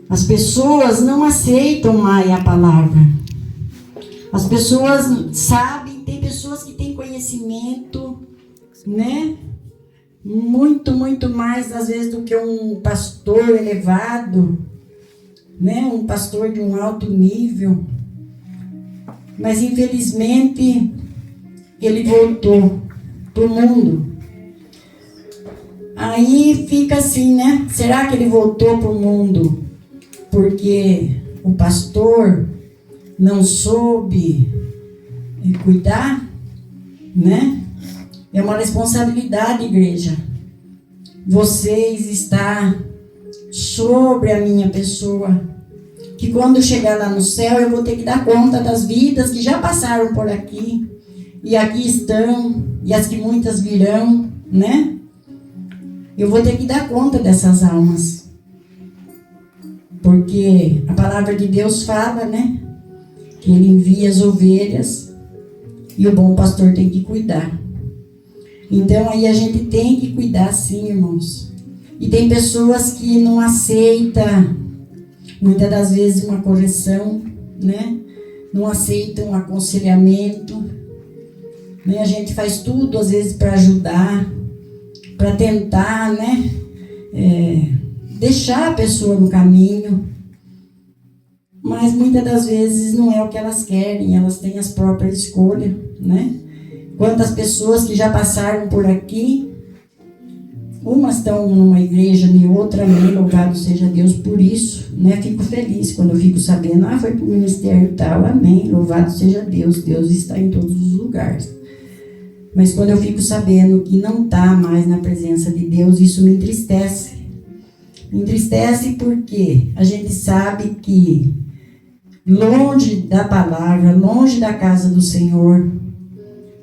As pessoas não aceitam mais a palavra. As pessoas sabem, tem pessoas que têm conhecimento, né? Muito, muito mais, às vezes, do que um pastor elevado, né? Um pastor de um alto nível. Mas, infelizmente, ele voltou para o mundo. Aí fica assim, né? Será que ele voltou para o mundo porque o pastor não soube cuidar, né? É uma responsabilidade, igreja. Vocês estão sobre a minha pessoa. Que quando chegar lá no céu, eu vou ter que dar conta das vidas que já passaram por aqui. E aqui estão, e as que muitas virão, né? Eu vou ter que dar conta dessas almas. Porque a palavra de Deus fala, né? Que ele envia as ovelhas e o bom pastor tem que cuidar. Então aí a gente tem que cuidar sim, irmãos. E tem pessoas que não aceitam, muitas das vezes, uma correção, né? Não aceitam um aconselhamento, né? A gente faz tudo às vezes para ajudar, para tentar, né? Deixar a pessoa no caminho. Mas muitas das vezes não é o que elas querem, elas têm as próprias escolhas, né? Quantas pessoas que já passaram por aqui, umas estão numa igreja e outra, amém, louvado seja Deus por isso, né? Fico feliz quando eu fico sabendo, foi para o ministério tal, amém, louvado seja Deus, Deus está em todos os lugares. Mas quando eu fico sabendo que não está mais na presença de Deus, isso me entristece. Me entristece porque a gente sabe que longe da palavra, longe da casa do Senhor,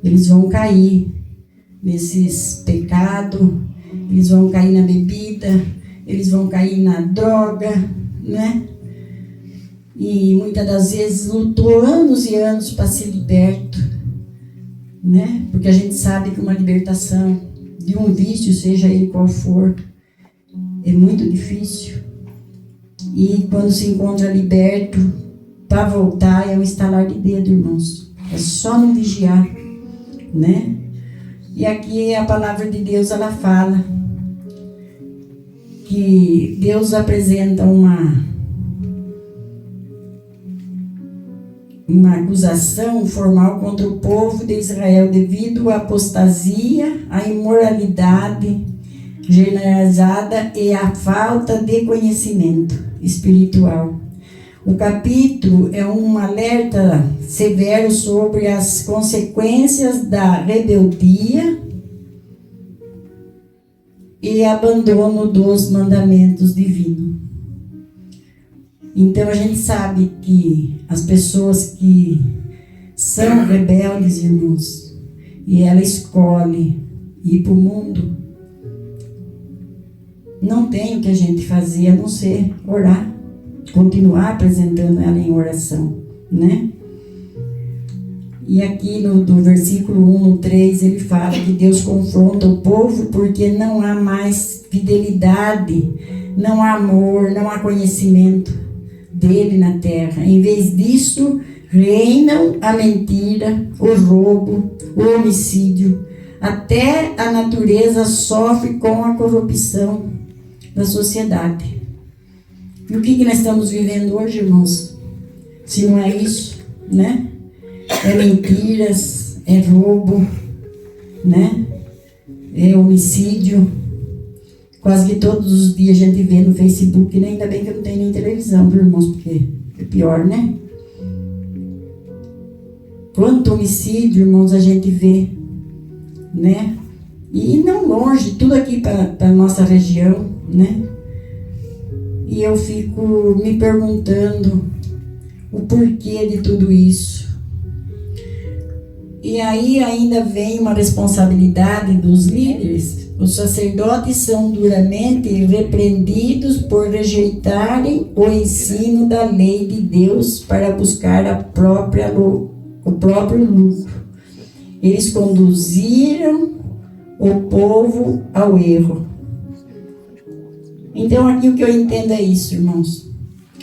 eles vão cair nesses pecados, eles vão cair na bebida, eles vão cair na droga, né? E muitas das vezes lutou anos e anos para ser liberto, né? Porque a gente sabe que uma libertação de um vício, seja ele qual for, é muito difícil. E quando se encontra liberto, para voltar é um estalar de dedo, irmãos. É só não vigiar, né? E aqui a palavra de Deus, ela fala que Deus apresenta uma acusação formal contra o povo de Israel devido à apostasia, à imoralidade generalizada e à falta de conhecimento espiritual. O capítulo é um alerta severo sobre as consequências da rebeldia e abandono dos mandamentos divinos. Então a gente sabe que as pessoas que são rebeldes, irmãos, e ela escolhe ir para o mundo, não tem o que a gente fazer a não ser orar, continuar apresentando ela em oração, né? E aqui no versículo 1, no 3, ele fala que Deus confronta o povo porque não há mais fidelidade, não há amor, não há conhecimento dele na terra. Em vez disso, reinam a mentira, o roubo, o homicídio. Até a natureza sofre com a corrupção da sociedade. E o que nós estamos vivendo hoje, irmãos? Se não é isso, né? É mentiras, é roubo, né? É homicídio. Quase que todos os dias a gente vê no Facebook, né? Ainda bem que eu não tenho nem televisão, viu, irmãos? Porque é pior, né? Quanto homicídio, irmãos, a gente vê, né? E não longe, tudo aqui para a nossa região, né? E eu fico me perguntando o porquê de tudo isso. E aí ainda vem uma responsabilidade dos líderes. Os sacerdotes são duramente repreendidos por rejeitarem o ensino da lei de Deus para buscar o próprio lucro. Eles conduziram o povo ao erro. Então aqui o que eu entendo é isso, irmãos.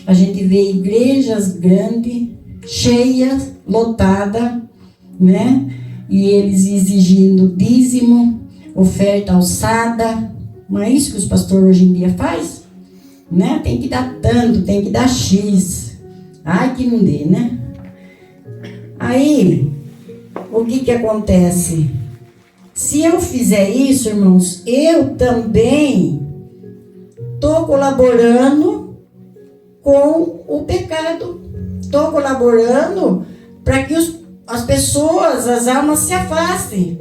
A gente vê igrejas grandes, cheias, lotadas, né? E eles exigindo dízimo, oferta alçada. Não é isso que os pastores hoje em dia fazem? Né? Tem que dar tanto, tem que dar X. Ai, que não dê, né? Aí, o que acontece? Se eu fizer isso, irmãos, eu também estou colaborando com o pecado. Estou colaborando para que as pessoas, as almas se afastem.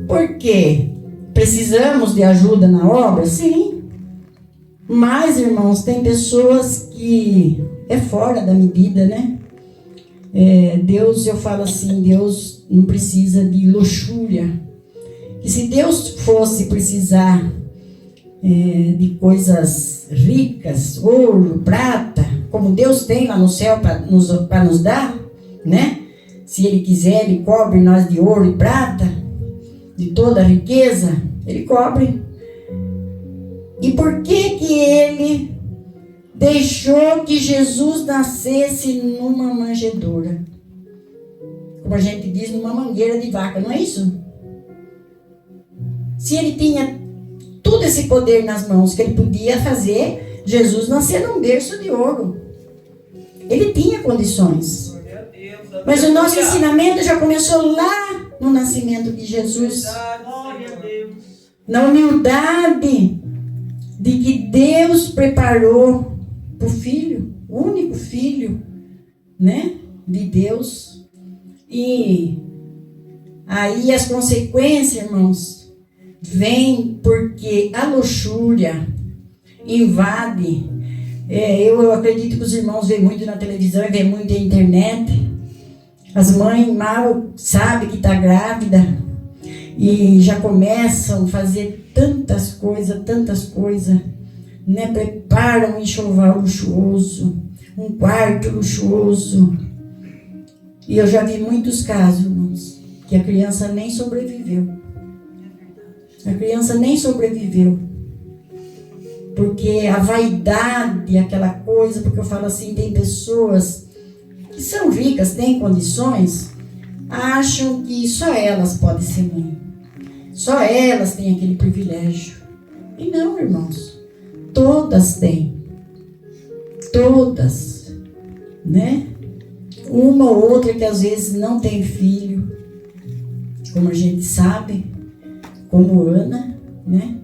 Por quê? Precisamos de ajuda na obra? Sim. Mas, irmãos, tem pessoas que é fora da medida, né? Deus, eu falo assim, Deus não precisa de luxúria. E se Deus fosse precisar de coisas ricas, ouro, prata, como Deus tem lá no céu para nos dar, né? Se Ele quiser, Ele cobre nós de ouro e prata, de toda a riqueza, Ele cobre. E por que Ele deixou que Jesus nascesse numa manjedoura? Como a gente diz, numa mangueira de vaca, não é isso? Se Ele tinha todo esse poder nas mãos, que Ele podia fazer Jesus nascer num berço de ouro. Ele tinha condições. Mas o nosso ensinamento já começou lá no nascimento de Jesus. Na humildade de que Deus preparou para o Filho, o único Filho, né, de Deus. E aí as consequências, irmãos, vêm porque a luxúria invade. Eu acredito que os irmãos veem muito na televisão e veem muito na internet. As mães mal sabem que está grávida e já começam a fazer tantas coisas, né? Preparam um enxoval luxuoso, um quarto luxuoso. E eu já vi muitos casos, irmãos, que a criança nem sobreviveu. A criança nem sobreviveu. Porque a vaidade, aquela coisa, porque eu falo assim, tem pessoas que são ricas, têm condições, acham que só elas podem ser mãe. Só elas têm aquele privilégio. E não, irmãos. Todas têm. Todas. Né? Uma ou outra que às vezes não tem filho, como a gente sabe, como Ana, né?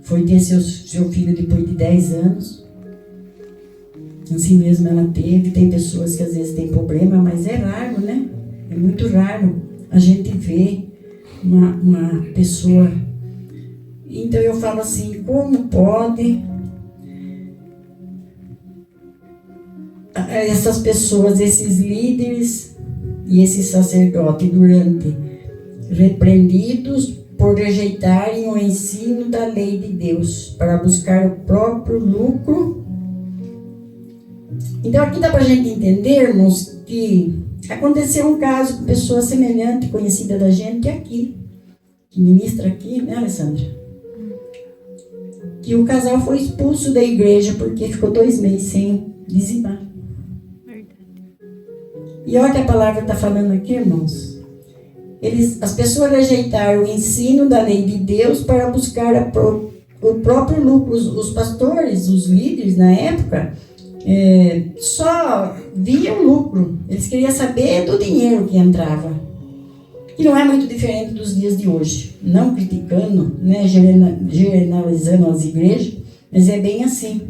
Foi ter seu filho depois de 10 anos. Assim mesmo ela teve. Tem pessoas que às vezes têm problema, mas é raro, né? É muito raro a gente ver uma pessoa. Então eu falo assim, como pode essas pessoas, esses líderes e esses sacerdotes repreendidos por rejeitarem o ensino da lei de Deus para buscar o próprio lucro. Então aqui dá para a gente entendermos que aconteceu um caso com pessoa semelhante, conhecida da gente aqui, que ministra aqui, né, Alessandra? Que o casal foi expulso da igreja porque ficou 2 meses sem dizimar. E olha o que a palavra está falando aqui, irmãos. As pessoas rejeitaram o ensino da lei de Deus para buscar o próprio lucro. Os pastores, os líderes na época, só viam lucro. Eles queriam saber do dinheiro que entrava. E não é muito diferente dos dias de hoje. Não criticando, né, generalizando as igrejas, mas é bem assim.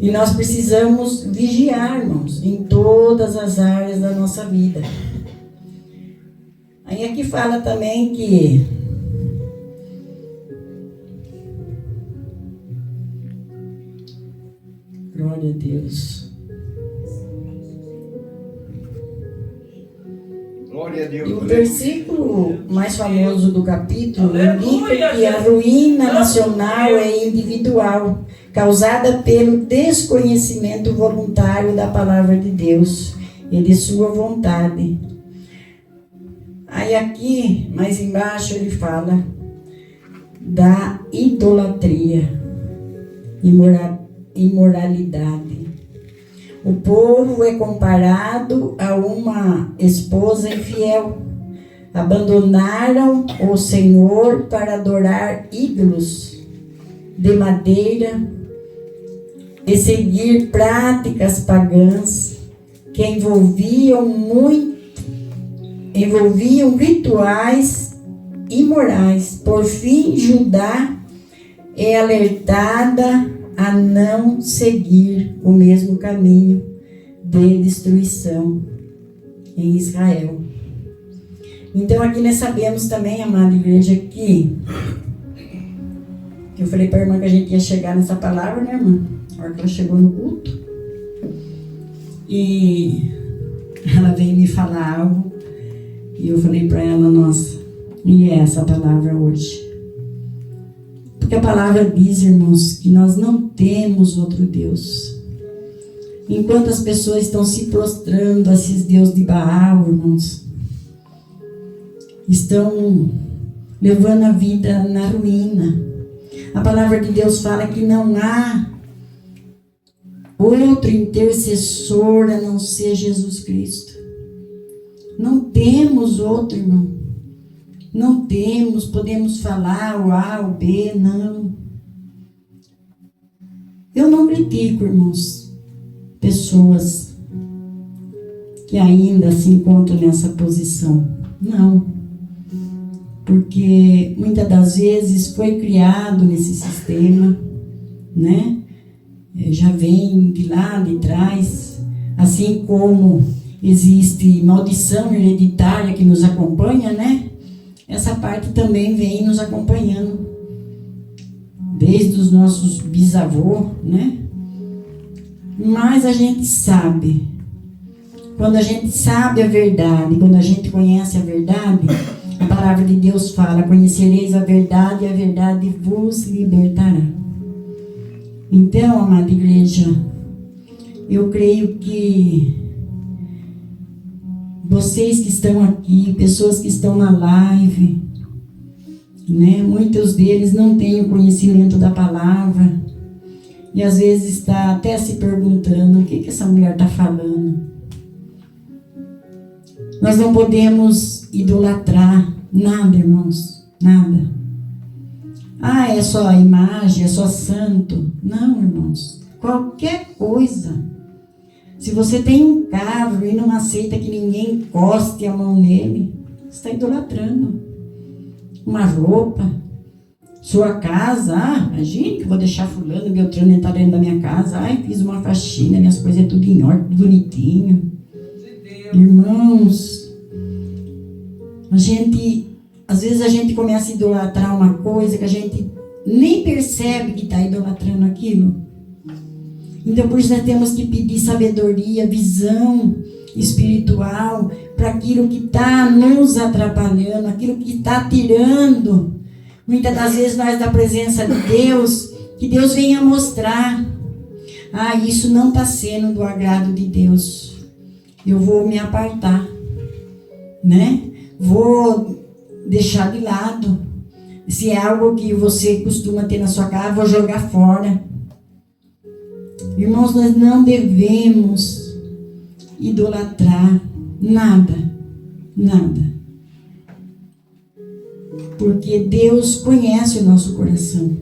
E nós precisamos vigiar, irmãos, em todas as áreas da nossa vida. Aí aqui fala também que glória a Deus. Glória a Deus. E o versículo mais famoso do capítulo indica que a ruína nacional é individual, causada pelo desconhecimento voluntário da palavra de Deus e de sua vontade. Aí aqui, mais embaixo, ele fala da idolatria, imoralidade. O povo é comparado a uma esposa infiel. Abandonaram o Senhor para adorar ídolos de madeira e seguir práticas pagãs que envolviam rituais imorais. Por fim, Judá é alertada a não seguir o mesmo caminho de destruição em Israel. Então aqui nós sabemos também, amada igreja, que eu falei para a irmã que a gente ia chegar nessa palavra, né, irmã? A hora que ela chegou no culto. E ela veio me falar algo. E eu falei para ela, nossa, e é essa palavra hoje? Porque a palavra diz, irmãos, que nós não temos outro Deus. Enquanto as pessoas estão se prostrando a esses deuses de Baal, irmãos, estão levando a vida na ruína. A palavra de Deus fala que não há outro intercessor a não ser Jesus Cristo. Não temos outro, irmão. Não temos, podemos falar o A, o B, não. Eu não critico, irmãos, pessoas que ainda se encontram nessa posição. Não. Porque muitas das vezes foi criado nesse sistema, né? Já vem de lá de trás, assim como existe maldição hereditária que nos acompanha, né? Essa parte também vem nos acompanhando desde os nossos bisavôs, né? Mas a gente sabe, quando a gente sabe a verdade, quando a gente conhece a verdade, a palavra de Deus fala: conhecereis a verdade e a verdade vos libertará. Então, amada igreja, eu creio que vocês que estão aqui, pessoas que estão na live, né, muitos deles não têm o conhecimento da palavra e às vezes está até se perguntando o que essa mulher está falando. Nós não podemos idolatrar nada, irmãos, nada. Ah, é só a imagem, é só santo. Não, irmãos, qualquer coisa. Se você tem um carro e não aceita que ninguém encoste a mão nele, você está idolatrando. Uma roupa, sua casa, imagine que eu vou deixar fulano, Beltrano entrar dentro da minha casa. Ai, fiz uma faxina, minhas coisas tudo em ordem, tudo bonitinho. Irmãos, às vezes a gente começa a idolatrar uma coisa que a gente nem percebe que está idolatrando aquilo. Então, por isso nós temos que pedir sabedoria, visão espiritual para aquilo que está nos atrapalhando, aquilo que está tirando, muitas das vezes, nós da presença de Deus, que Deus venha mostrar: isso não está sendo do agrado de Deus. Eu vou me apartar, né? Vou deixar de lado. Se é algo que você costuma ter na sua casa, vou jogar fora. Irmãos, nós não devemos idolatrar nada, nada. Porque Deus conhece o nosso coração.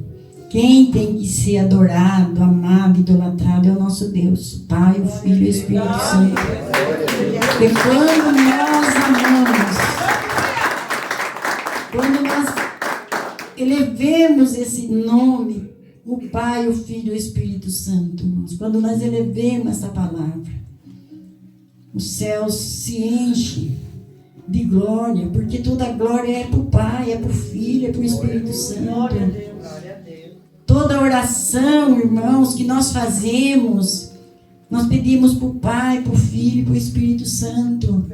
Quem tem que ser adorado, amado, idolatrado é o nosso Deus, o Pai, o Filho e o Espírito Santo. Porque quando nós amamos, quando nós elevemos esse nome, o Pai, o Filho e o Espírito Santo, irmãos, quando nós elevemos essa palavra, o céu se enche de glória, porque toda a glória é para o Pai, é para o Filho, é para o Espírito Santo. Glória a Deus. Toda oração, irmãos, que nós fazemos, nós pedimos para o Pai, para o Filho e para o Espírito Santo.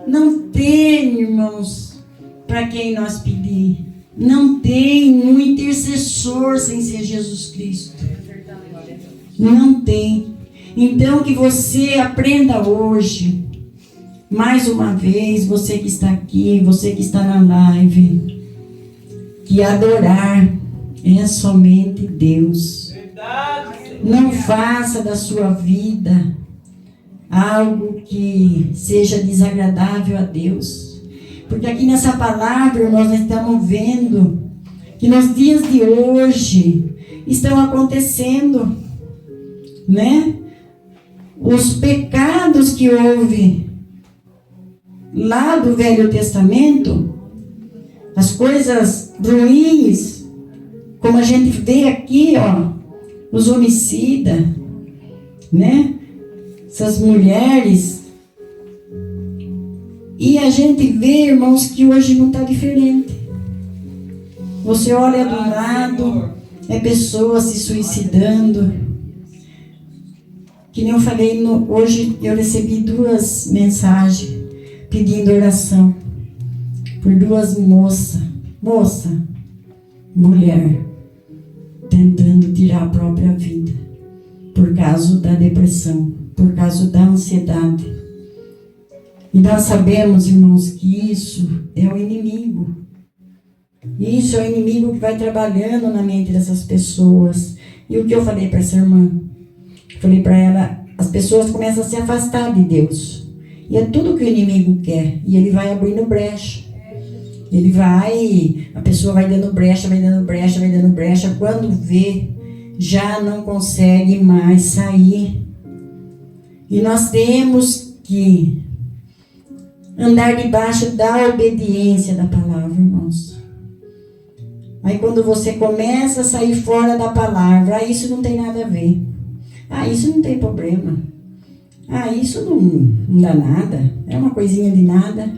Não tem, irmãos, para quem nós pedir. Não tem um intercessor sem ser Jesus Cristo. Não tem. Então que você aprenda hoje, mais uma vez, você que está aqui, você que está na live, que adorar é somente Deus. Não faça da sua vida algo que seja desagradável a Deus. Porque aqui nessa palavra nós estamos vendo que nos dias de hoje estão acontecendo, né? Os pecados que houve lá do Velho Testamento, as coisas ruins, como a gente vê aqui, ó, os homicidas, né? Essas mulheres. E a gente vê, irmãos, que hoje não está diferente. Você olha do lado, é pessoas se suicidando. Que nem eu falei, hoje eu recebi 2 mensagens pedindo oração por 2 mulher, tentando tirar a própria vida por causa da depressão, por causa da ansiedade. E nós sabemos, irmãos, que isso é o inimigo. Isso é o inimigo que vai trabalhando na mente dessas pessoas. E o que eu falei para essa irmã? Falei para ela, as pessoas começam a se afastar de Deus. E é tudo que o inimigo quer. E ele vai abrindo brecha. A pessoa vai dando brecha. Quando vê, já não consegue mais sair. E nós temos que andar debaixo da obediência da palavra, irmãos. Aí quando você começa a sair fora da palavra, isso não tem nada a ver. Isso não tem problema. Isso não dá nada. É uma coisinha de nada.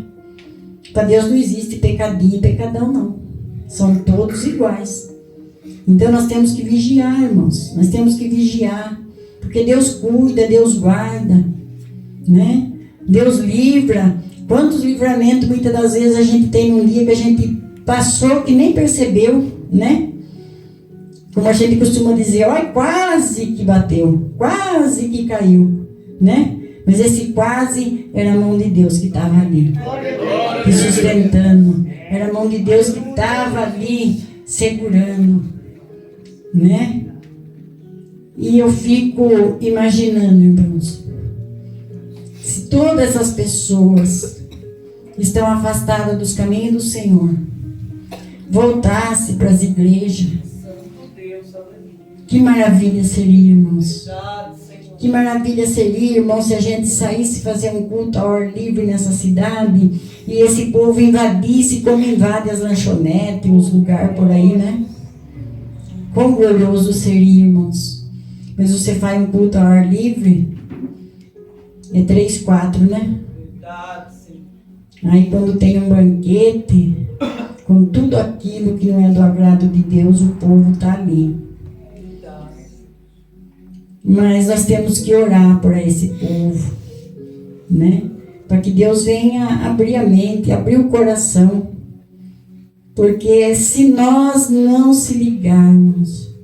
Para Deus não existe pecadinho e pecadão, não. São todos iguais. Então nós temos que vigiar, irmãos. Nós temos que vigiar. Porque Deus cuida, Deus guarda, né? Deus livra. Quantos livramentos muitas das vezes a gente tem num dia que a gente passou que nem percebeu, né? Como a gente costuma dizer, olha, quase que bateu, quase que caiu, né? Mas esse quase era a mão de Deus que estava ali, te sustentando. Era a mão de Deus que estava ali segurando, né? E eu fico imaginando, irmãos, se todas essas pessoas estão afastadas dos caminhos do Senhor, voltasse para as igrejas, que maravilha seria, irmãos. Que maravilha seria, irmãos, se a gente saísse fazer um culto ao ar livre nessa cidade e esse povo invadisse como invade as lanchonetes, os lugares por aí, né? Quão glorioso seria, irmãos. Mas você faz um culto ao ar livre, é 3, 4, né? Aí quando tem um banquete, com tudo aquilo que não é do agrado de Deus, o povo está ali. Mas nós temos que orar por esse povo, né? Para que Deus venha abrir a mente, abrir o coração. Porque se nós não se ligarmos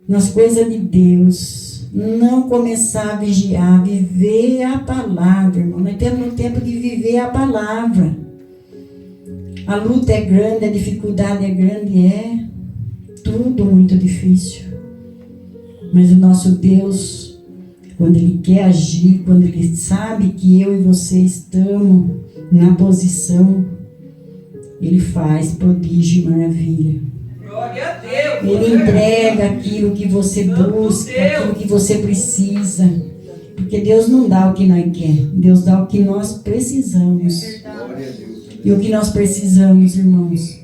nas coisas de Deus, não começar a vigiar, viver a palavra, irmão. Nós temos um tempo de viver a palavra. A luta é grande, a dificuldade é grande, é tudo muito difícil. Mas o nosso Deus, quando Ele quer agir, quando Ele sabe que eu e você estamos na posição, Ele faz prodígio e maravilha. Glória a Deus. Ele entrega aquilo que você busca, aquilo que você precisa. Porque Deus não dá o que nós queremos, Deus dá o que nós precisamos. E o que nós precisamos, irmãos,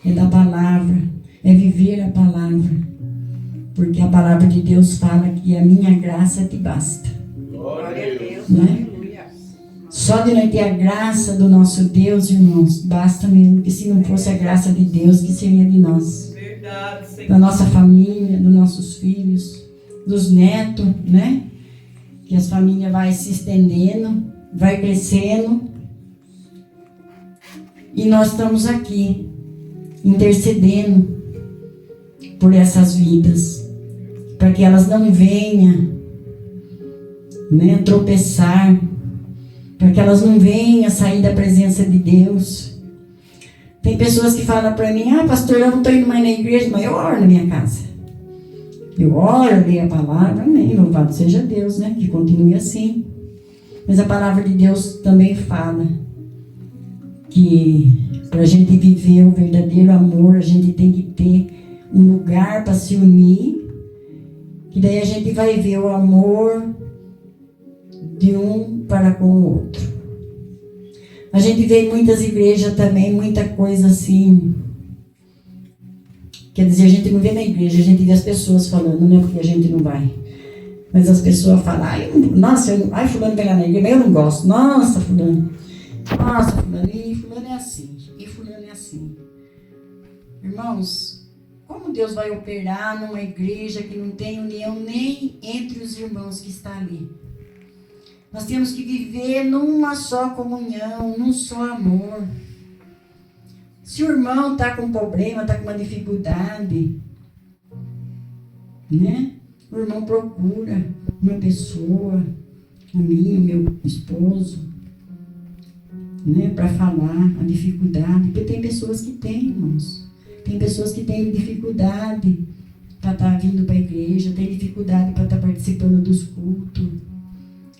é da palavra, é viver a palavra. Porque a palavra de Deus fala que a minha graça te basta. Glória a Deus. Né? Só de nós ter a graça do nosso Deus, irmãos, basta mesmo. Porque se não fosse a graça de Deus, que seria de nós? Verdade, Senhor. Da nossa família, dos nossos filhos, dos netos, né? Que as famílias vai se estendendo, vai crescendo. E nós estamos aqui, intercedendo por essas vidas, para que elas não venham, né, tropeçar, para que elas não venham sair da presença de Deus. Tem pessoas que falam para mim, pastor, eu não estou indo mais na igreja, mas eu oro na minha casa. Eu oro, leio a palavra, amém, louvado seja Deus, né? Que continue assim. Mas a palavra de Deus também fala que para a gente viver o verdadeiro amor, a gente tem que ter um lugar para se unir, que daí a gente vai ver o amor de um para com o outro. A gente vê em muitas igrejas também, muita coisa assim. Quer dizer, a gente não vê na igreja, a gente vê as pessoas falando, não é porque a gente não vai. Mas as pessoas falam, ai, fulano vem lá na igreja, mas eu não gosto. Nossa, fulano, e fulano é assim, e fulano é assim. Irmãos, como Deus vai operar numa igreja que não tem união nem entre os irmãos que estão ali? Nós temos que viver numa só comunhão, num só amor. Se o irmão está com problema, está com uma dificuldade, né? O irmão procura uma pessoa, a mim, o meu esposo, né? Para falar a dificuldade. Porque tem pessoas que têm, irmãos. Tem pessoas que têm dificuldade para estar vindo para a igreja, tem dificuldade para estar participando dos cultos.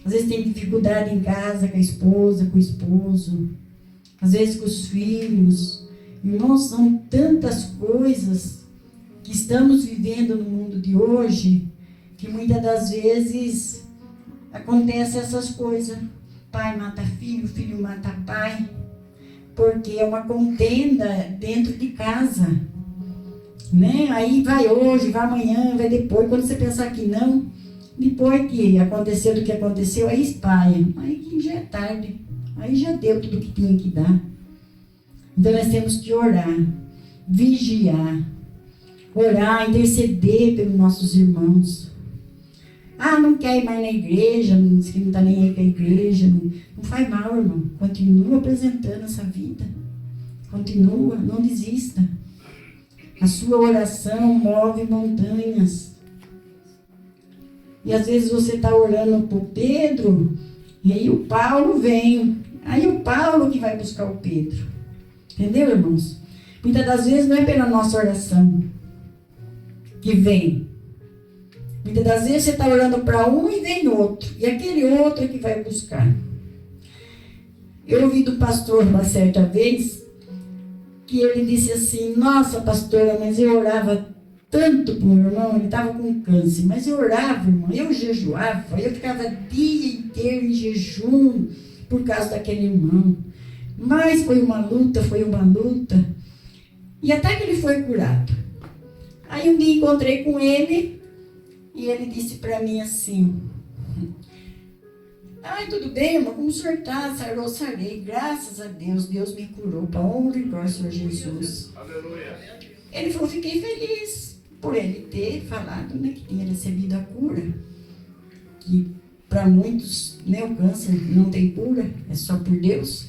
Às vezes tem dificuldade em casa com a esposa, com o esposo. Às vezes com os filhos. Irmãos, são tantas coisas que estamos vivendo no mundo de hoje, que muitas das vezes acontecem essas coisas. Pai mata filho, filho mata pai, porque é uma contenda dentro de casa, né? Aí vai hoje, vai amanhã, vai depois. Quando você pensar que não, depois que aconteceu do que aconteceu, aí espalha. Aí já é tarde, aí já deu tudo que tinha que dar. Então nós temos que orar, vigiar, orar, interceder pelos nossos irmãos. Não quer ir mais na igreja, diz que não está nem aí com a igreja. Não faz mal, irmão. Continua apresentando essa vida. Continua, não desista. A sua oração move montanhas. E às vezes você está orando por Pedro, e aí o Paulo vem. Aí o Paulo que vai buscar o Pedro. Entendeu, irmãos? Muitas das vezes não é pela nossa oração que vem. Muitas das vezes você está orando para um e vem outro. E aquele outro é que vai buscar. Eu ouvi do pastor uma certa vez que ele disse assim, nossa pastora, mas eu orava tanto para o meu irmão, ele estava com câncer, mas eu orava, irmão, eu jejuava, eu ficava dia inteiro em jejum por causa daquele irmão. Mas foi uma luta. E até que ele foi curado. Aí um dia encontrei com ele e ele disse para mim assim, tudo bem, irmão, como o senhor está? Sarei, graças a Deus, Deus me curou, para honra e glória, Senhor Jesus. Aleluia. Ele falou, fiquei feliz por ele ter falado, né, que tinha recebido a cura, que para muitos, né, o câncer não tem cura, é só por Deus.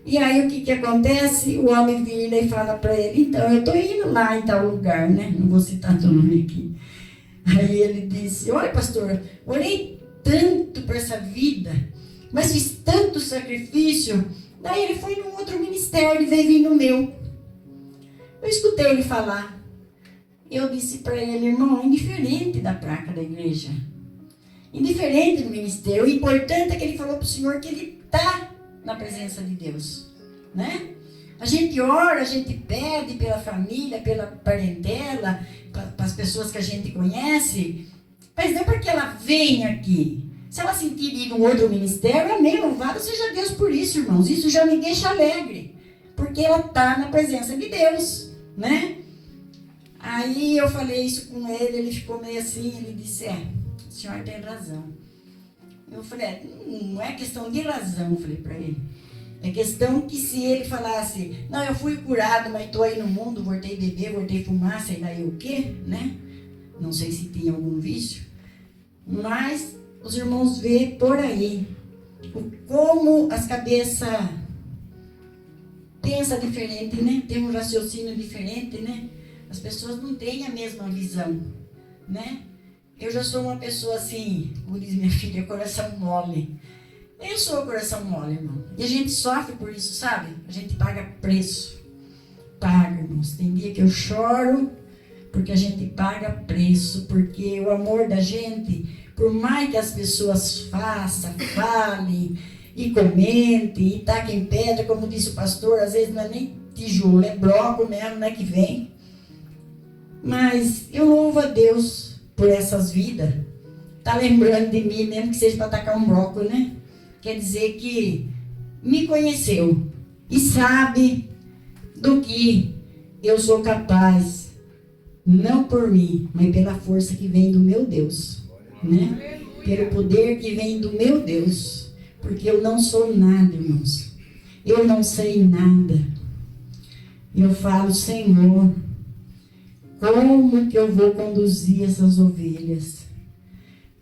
E aí o que acontece? O homem vira e fala para ele, então eu estou indo lá em tal lugar, né? Não vou citar o nome aqui. Aí ele disse, olha pastor, orei tanto para essa vida, mas fiz tanto sacrifício. Daí ele foi num outro ministério e veio vir no meu. Eu escutei ele falar. Eu disse para ele, irmão, é indiferente da placa da igreja. Indiferente do ministério. O importante é que ele falou para o Senhor que ele está na presença de Deus, né? A gente ora, a gente pede pela família, pela parentela, para as pessoas que a gente conhece, mas não é porque ela vem aqui. Se ela sentir ir num outro ministério, amém, louvado seja Deus por isso, irmãos. Isso já me deixa alegre, porque ela está na presença de Deus, né? Aí eu falei isso com ele, ele ficou meio assim, ele disse, o senhor tem razão. Eu falei, não é questão de razão, eu falei para ele. É questão que se ele falasse, não, eu fui curado, mas estou aí no mundo, voltei a beber, voltei a fumar, sei lá o quê, né? Não sei se tinha algum vício. Mas os irmãos vê por aí como as cabeças pensam diferente, né? Tem um raciocínio diferente, né? As pessoas não têm a mesma visão, né? Eu já sou uma pessoa assim, como diz minha filha, coração mole. Eu sou coração mole, irmão. E a gente sofre por isso, sabe? A gente paga preço. Paga, irmãos. Tem dia que eu choro porque a gente paga preço, porque o amor da gente, por mais que as pessoas façam, falem e comentem e taquem pedra, como disse o pastor, às vezes não é nem tijolo, é bloco mesmo, né, que vem. Mas eu louvo a Deus por essas vidas. Tá lembrando de mim, mesmo que seja para tacar um bloco, né? Quer dizer que me conheceu e sabe do que eu sou capaz, não por mim, mas pela força que vem do meu Deus, né? Pelo poder que vem do meu Deus, porque eu não sou nada, irmãos. Eu não sei nada. Eu falo, Senhor, como que eu vou conduzir essas ovelhas?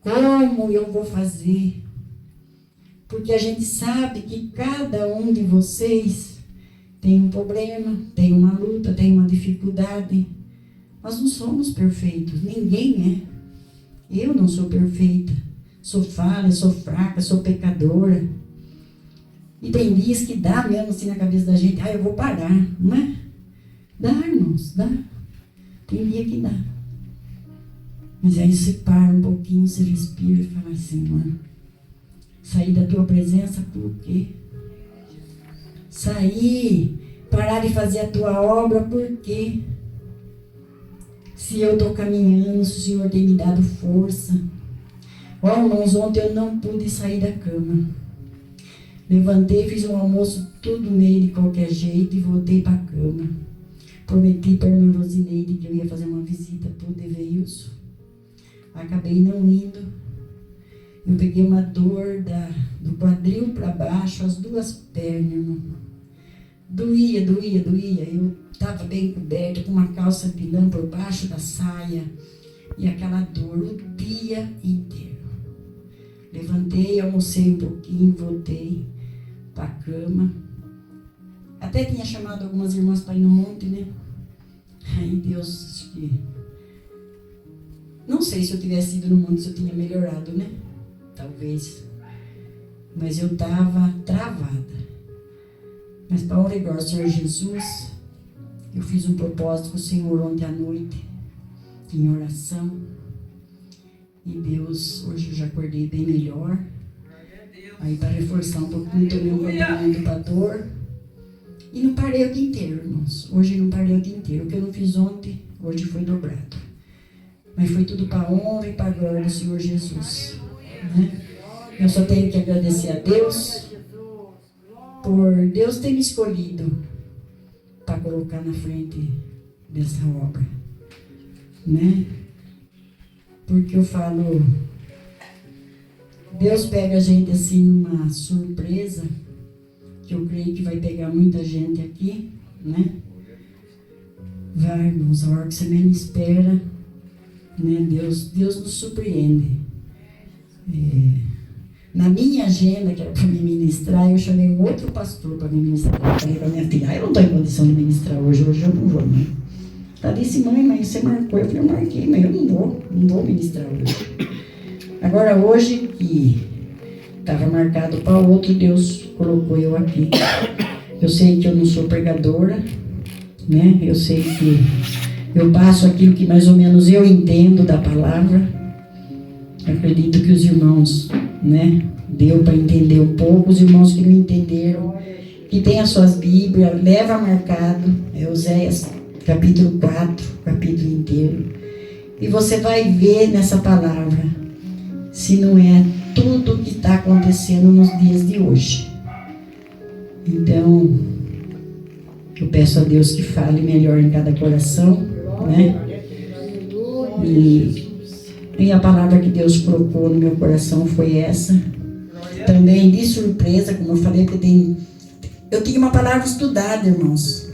Como eu vou fazer? Porque a gente sabe que cada um de vocês tem um problema, tem uma luta, tem uma dificuldade. Nós não somos perfeitos, ninguém é. Eu não sou perfeita. Sou falha, sou fraca, sou pecadora. E tem dias que dá mesmo assim na cabeça da gente, eu vou parar, não é? Dá, irmãos, dá. Tem dia que dá. Mas aí você para um pouquinho, você respira e fala assim, Senhor, sair da tua presença por quê? Sair, parar de fazer a tua obra por quê? Se eu estou caminhando, se o Senhor tem me dado força. Irmãos, ontem eu não pude sair da cama. Levantei, fiz um almoço tudo meio de qualquer jeito e voltei para a cama. Prometi para a irmã Rosineide que eu ia fazer uma visita para o Deveilson. Acabei não indo. Eu peguei uma dor do quadril para baixo, as duas pernas, irmão. Doía. Eu estava bem coberta, com uma calça de lã por baixo da saia. E aquela dor o dia inteiro. Levantei, almocei um pouquinho, voltei para a cama. Até tinha chamado algumas irmãs para ir no monte, né? Aí Deus, acho que... Não sei se eu tivesse ido no monte, se eu tinha melhorado, né? Talvez. Mas eu estava travada. Mas para honra e glória ao Senhor Jesus, eu fiz um propósito com o Senhor ontem à noite, em oração. E Deus, hoje eu já acordei bem melhor. Aí para reforçar um pouquinho, tomei um comprimento para dor. E não parei o dia inteiro, irmãos. Hoje não parei o dia inteiro. O que eu não fiz ontem, hoje foi dobrado. Mas foi tudo para a honra e para a glória do Senhor Jesus. Né? Eu só tenho que agradecer a Deus por Deus ter me escolhido para colocar na frente dessa obra. Né? Porque eu falo, Deus pega a gente assim numa surpresa, que eu creio que vai pegar muita gente aqui, né? Vai, irmãos, a hora que você menos espera, né? Deus nos surpreende. Na minha agenda, que era para me ministrar, eu chamei um outro pastor para me ministrar. Eu falei para minha filha, eu não estou em condição de ministrar hoje eu não vou, né? Ela disse, mãe, mas você marcou? Eu falei, eu marquei, mas eu não vou ministrar hoje. Agora, hoje que estava marcado para outro, Deus colocou eu aqui. Eu sei que eu não sou pregadora, né? Eu sei que eu passo aquilo que mais ou menos eu entendo da palavra. Acredito que os irmãos, né, deu para entender um pouco. Os irmãos que não entenderam, que tem as suas Bíblias, leva marcado, Oséias capítulo 4, capítulo inteiro. E você vai ver nessa palavra se não é tudo o que está acontecendo nos dias de hoje. Então, eu peço a Deus que fale melhor em cada coração, né? E a palavra que Deus colocou no meu coração foi essa. Também de surpresa, como eu falei, que eu tinha uma palavra estudada, irmãos.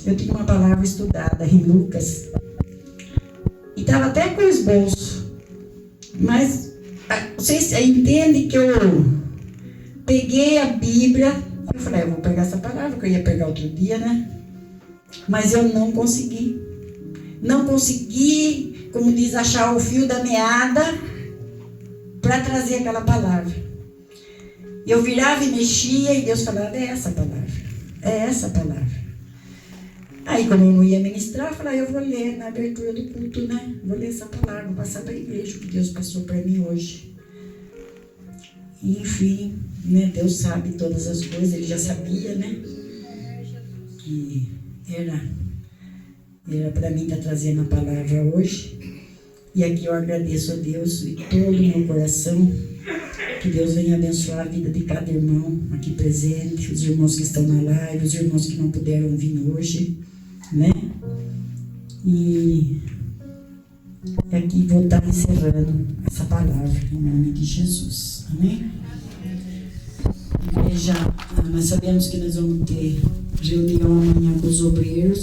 Eu tinha uma palavra estudada em Lucas. E estava até com os bolsos. Mas vocês entendem que eu peguei a Bíblia. Eu falei, eu vou pegar essa palavra, que eu ia pegar outro dia, né? Mas eu não consegui. Não consegui, como diz, achar o fio da meada para trazer aquela palavra. Eu virava e mexia e Deus falava, é essa palavra. É essa palavra. Aí, como eu não ia ministrar, eu falei, eu vou ler na abertura do culto, né? Vou ler essa palavra, vou passar para a igreja, o que Deus passou para mim hoje. E, enfim, né? Deus sabe todas as coisas, Ele já sabia, né? Que era para mim estar trazendo a palavra hoje. E aqui eu agradeço a Deus de todo o meu coração. Que Deus venha abençoar a vida de cada irmão aqui presente, os irmãos que estão na live, os irmãos que não puderam vir hoje, né? E aqui vou estar encerrando essa palavra, em nome de Jesus. Amém? Igreja, nós sabemos que nós vamos ter reunião amanhã com os obreiros.